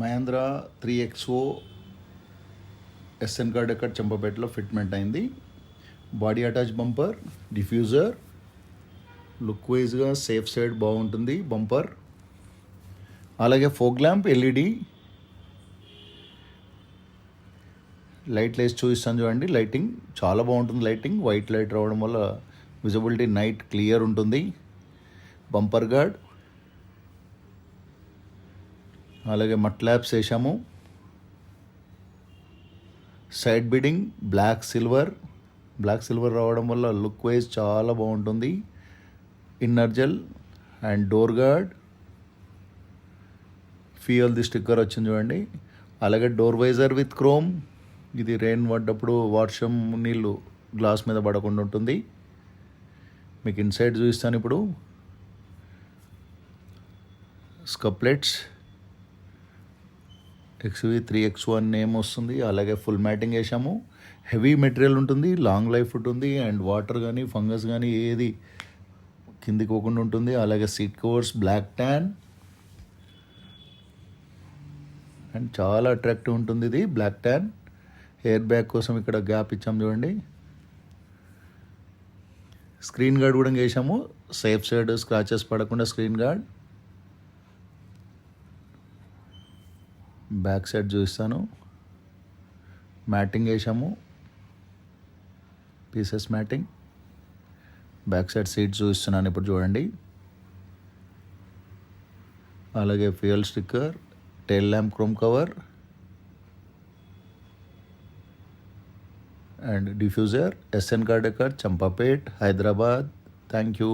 Mahindra 3XO SN card ఎక్కడ చెంపపేటలో fitment అయింది. Body attach bumper, diffuser, look వైజ్గా సేఫ్ సైడ్ బాగుంటుంది బంపర్. అలాగే ఫోగ్ ల్యాంప్ ఎల్ఈడి లైట్లు వేసి చూపిస్తాను చూడండి. లైటింగ్ చాలా బాగుంటుంది. లైటింగ్ వైట్ లైట్ రావడం వల్ల విజిబిలిటీ నైట్ క్లియర్ ఉంటుంది. బంపర్ గార్డ్, అలాగే మట్ ల్యాబ్స్ వేసాము. సైడ్ బిడింగ్ బ్లాక్ సిల్వర్ రావడం వల్ల లుక్ వైజ్ చాలా బాగుంటుంది. Inner gel and door guard, ఫ్యూయల్ది స్టిక్కర్ వచ్చింది చూడండి. అలాగే డోర్ వైజర్ విత్ క్రోమ్. ఇది రెయిన్ పడ్డప్పుడు వర్షం నీళ్ళు గ్లాస్ మీద పడకుండా ఉంటుంది. మీకు ఇన్సైడ్ చూపిస్తాను ఇప్పుడు. స్కప్లెట్స్ XV3X1 నేమ్ వస్తుంది. అలాగే ఫుల్ మ్యాటింగ్ వేసాము. హెవీ మెటీరియల్ ఉంటుంది, లాంగ్ లైఫ్ ఉంటుంది, అండ్ వాటర్ కానీ ఫంగస్ కానీ ఏది కిందికి పోకుండా ఉంటుంది. అలాగే seat covers black tan and చాలా అట్రాక్టివ్ ఉంటుంది ఇది బ్లాక్ ట్యాన్. ఎయిర్ బ్యాగ్ కోసం ఇక్కడ గ్యాప్ ఇచ్చాము చూడండి. స్క్రీన్ గార్డ్ కూడా వేసాము, సేఫ్ సైడ్ స్క్రాచెస్ పడకుండా స్క్రీన్ గార్డ్. బ్యాక్ సైడ్ చూపిస్తాను. మ్యాటింగ్ వేసాము, pieces matting. Back side seat చూపిస్తున్నాను ఇప్పుడు చూడండి. అలాగే fuel sticker, tail lamp chrome cover and diffuser. S N card ఎక్కడ చంపాపేట్, హైదరాబాద్. Thank you.